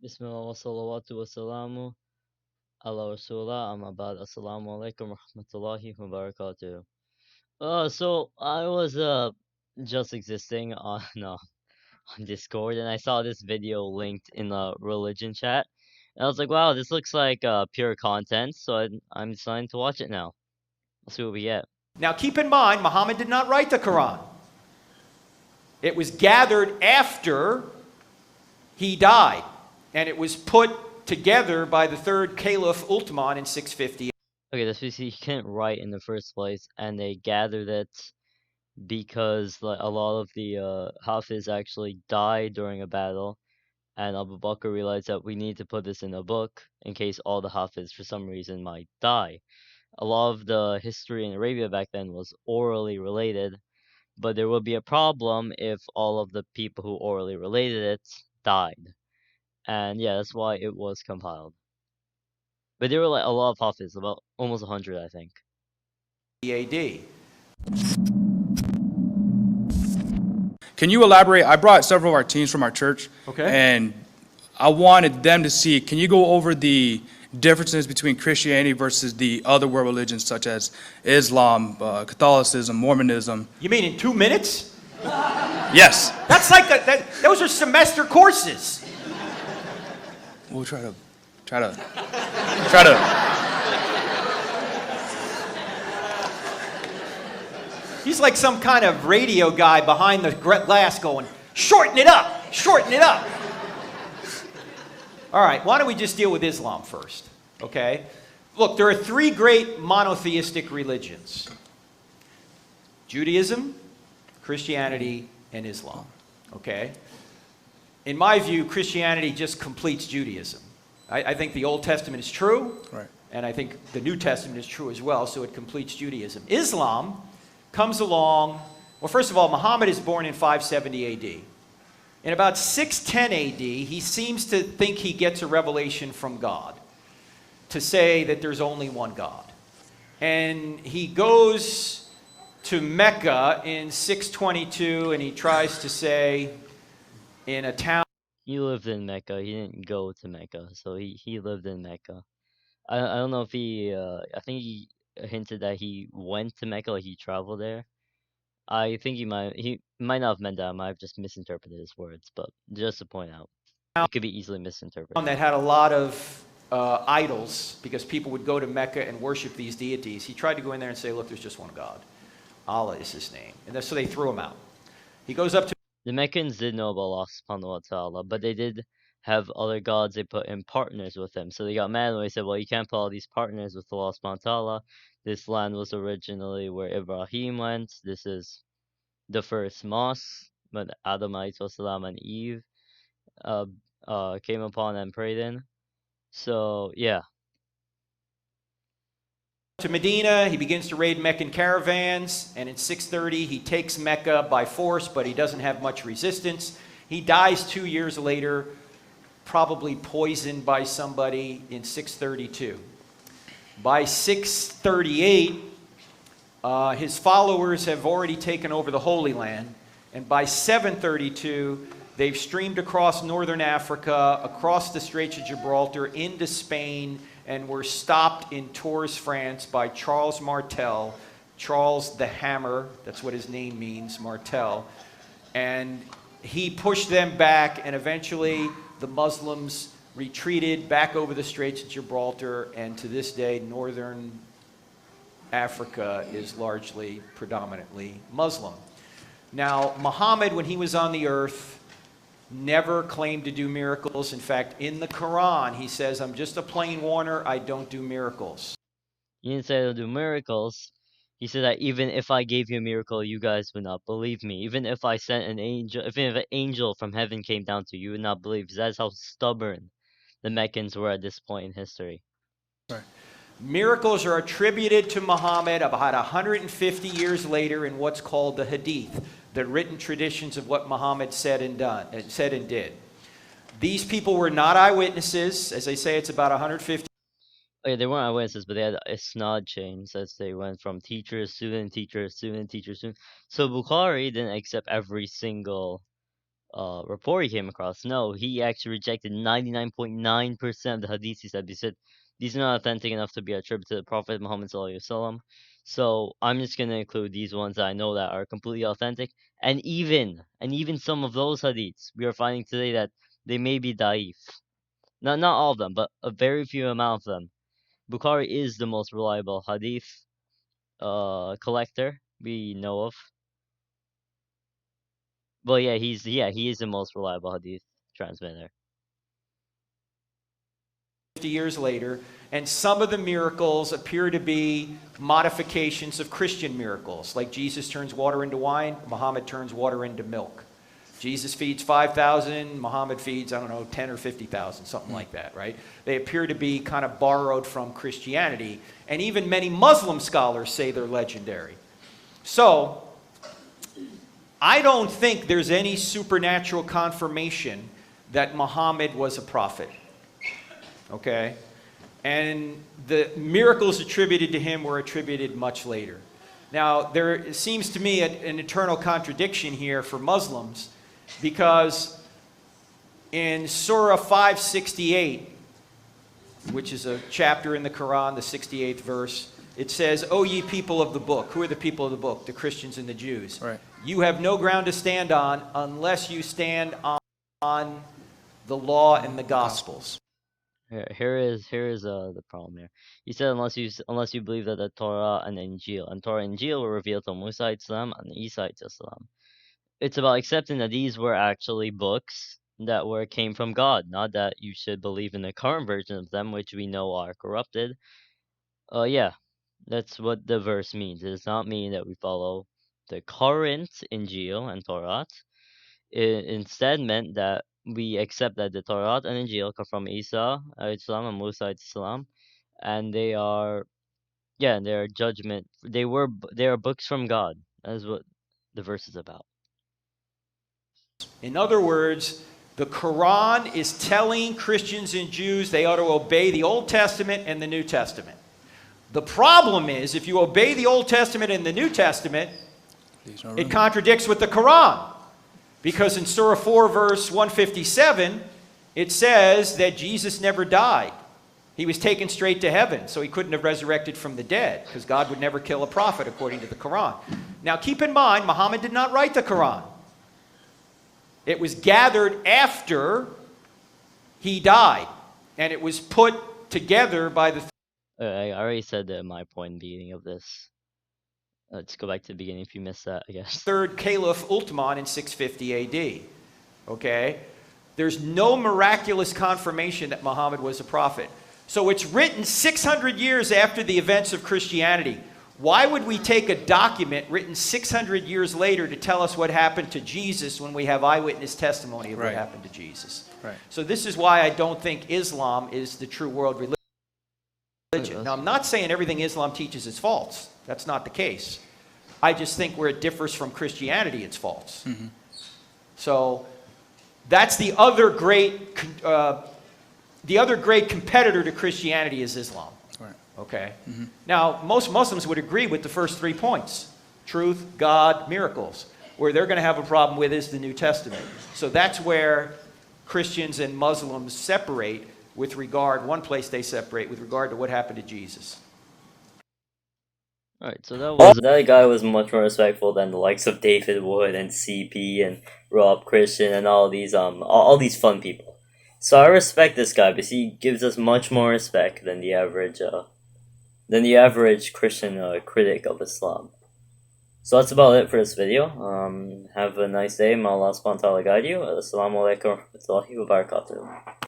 Bismillah wa salawatu wa salamu ala Rasulullah amma ba'd. Assalamu alaikum wa rahmatullahi wa barakatuh. So I was just existing on on Discord and I saw this video linked in the religion chat. And I was like, wow, this looks like pure content, so I'm deciding to watch it now. Let's see what we get. Now keep in mind, Muhammad did not write the Quran. It was gathered after he died, and it was put together by the third Caliph Uthman in 650. Okay, this is he couldn't write in the first place, and they gathered it because like a lot of the Hafiz actually died during a battle, and Abu Bakr realized that we need to put this in a book in case all the Hafiz for some reason might die. A lot of the history in Arabia back then was orally related, but there would be a problem if all of the people who orally related it died. And yeah, that's why it was compiled. But there were like a lot of Hafiz, about almost 100, I think. AD. Can you elaborate? I brought several of our teams from our church. Okay. And I wanted them to see, can you go over the differences between Christianity versus the other world religions such as Islam, Catholicism, Mormonism? You mean in 2 minutes? Yes. That's like those are semester courses. We'll try to. He's like some kind of radio guy behind the glass going, shorten it up, shorten it up. All right, why don't we just deal with Islam first, okay? Look, there are 3 great monotheistic religions: Judaism, Christianity, and Islam, okay? In my view, Christianity just completes Judaism. I think the Old Testament is true, Right. and I think the New Testament is true as well, so it completes Judaism. Islam comes along, well, first of all, Muhammad is born in 570 AD. In about 610 AD, he seems to think he gets a revelation from God to say that there's only one God. And he goes to Mecca in 622, and he tries to say in a town. He lived in Mecca. He didn't go to Mecca, so he lived in Mecca. I don't know if he I think he hinted that he went to Mecca, like he traveled there. I think he might not have meant that. I might have just misinterpreted his words, but just to point out, it could be easily misinterpreted. That had a lot of idols because people would go to Mecca and worship these deities. He tried to go in there and say, look, there's just one God. Allah is his name. And so they threw him out. He goes up to The Meccans did know about Allah subhanahu wa ta'ala, but they did have other gods they put in partners with him. So they got mad when they said, well, you can't put all these partners with Allah subhanahu wa ta'ala. This land was originally where Ibrahim went. This is the first mosque when Adam alayhi and Eve came upon and prayed in. So yeah. to Medina. He begins to raid Meccan caravans, and in 630 he takes Mecca by force, but he doesn't have much resistance. He dies 2 years later, probably poisoned by somebody in 632. By 638, his followers have already taken over the Holy Land, and by 732, they've streamed across northern Africa, across the Straits of Gibraltar, into Spain, and were stopped in Tours, France by Charles Martel. Charles the Hammer, that's what his name means, Martel. And he pushed them back, and eventually the Muslims retreated back over the Straits of Gibraltar, and to this day, northern Africa is largely, predominantly Muslim. Now, Muhammad, when he was on the earth, never claimed to do miracles. In fact, in the Quran, he says, I'm just a plain warner, I don't do miracles. He didn't say he'll do miracles. He said that even if I gave you a miracle, you guys would not believe me. Even if I sent an angel, even if an angel from heaven came down to you, you would not believe. That's how stubborn the Meccans were at this point in history. Right. Miracles are attributed to Muhammad about 150 years later in what's called the Hadith, the written traditions of what Muhammad said and did. These people were not eyewitnesses. As I say, it's about 150. Okay, they weren't eyewitnesses, but they had isnad chains as they went from teacher, student, teacher, student, teacher, student. So Bukhari didn't accept every single report he came across. No, he actually rejected 99.9% of the hadiths he said. He said these are not authentic enough to be attributed to the Prophet Muhammad sallallahu alaihi wasallam. So I'm just gonna include these ones that I know that are completely authentic, and even some of those hadiths we are finding today that they may be da'if. Not all of them, but a very few amount of them. Bukhari is the most reliable hadith collector we know of. Well, yeah, he is the most reliable hadith transmitter. 50 years later, and some of the miracles appear to be modifications of Christian miracles, like Jesus turns water into wine, Muhammad turns water into milk. Jesus feeds 5,000, Muhammad feeds, 10 or 50,000, something like that, right? They appear to be kind of borrowed from Christianity, and even many Muslim scholars say they're legendary. So, I don't think there's any supernatural confirmation that Muhammad was a prophet. Okay? And the miracles attributed to him were attributed much later. Now, there seems to me an eternal contradiction here for Muslims, because in Surah 568, which is a chapter in the Quran, the 68th verse, it says, "O ye people of the book." Who are the people of the book? The Christians and the Jews. Right. "You have no ground to stand on unless you stand on the law and the Gospels." Here is the problem here. He said unless you believe that the Torah and Torah and Injil were revealed to Musa alayhi salam and Isa alayhi salam. It's about accepting that these were actually books that came from God, not that you should believe in the current version of them, which we know are corrupted. Yeah, that's what the verse means. It does not mean that we follow the current Injil and Torah. It instead meant that we accept that the Torah and Injil come from Isa alayhi salam and Musa alayhi salam, and they are judgment. They are books from God. That is what the verse is about. In other words, the Quran is telling Christians and Jews they ought to obey the Old Testament and the New Testament. The problem is, if you obey the Old Testament and the New Testament, it contradicts with the Quran. Because in Surah 4, verse 157, it says that Jesus never died. He was taken straight to heaven, so he couldn't have resurrected from the dead, because God would never kill a prophet, according to the Quran. Now, keep in mind, Muhammad did not write the Quran. It was gathered after he died, and it was put together by the... I already said that in my point in the beginning of this. Let's go back to the beginning if you missed that, I guess. Third Caliph Uthman in 650 AD. Okay? There's no miraculous confirmation that Muhammad was a prophet. So it's written 600 years after the events of Christianity. Why would we take a document written 600 years later to tell us what happened to Jesus when we have eyewitness testimony of what happened to Jesus? Right. So this is why I don't think Islam is the true world religion. Now, I'm not saying everything Islam teaches is false. That's not the case. I just think where it differs from Christianity, it's false. Mm-hmm. So that's the other great competitor to Christianity is Islam. Right. Okay. Mm-hmm. Now, most Muslims would agree with the first 3 points: truth, God, miracles. Where they're going to have a problem with is the New Testament. So that's where Christians and Muslims separate with regard. One place they separate with regard to what happened to Jesus. Alright, so that guy was much more respectful than the likes of David Wood and CP and Rob Christian and all these fun people. So I respect this guy because he gives us much more respect than the average Christian critic of Islam. So that's about it for this video. Have a nice day. May Allah subhanahu wa ta'ala guide you. Assalamu alaikum wa rahmatullahi wa barakatuh.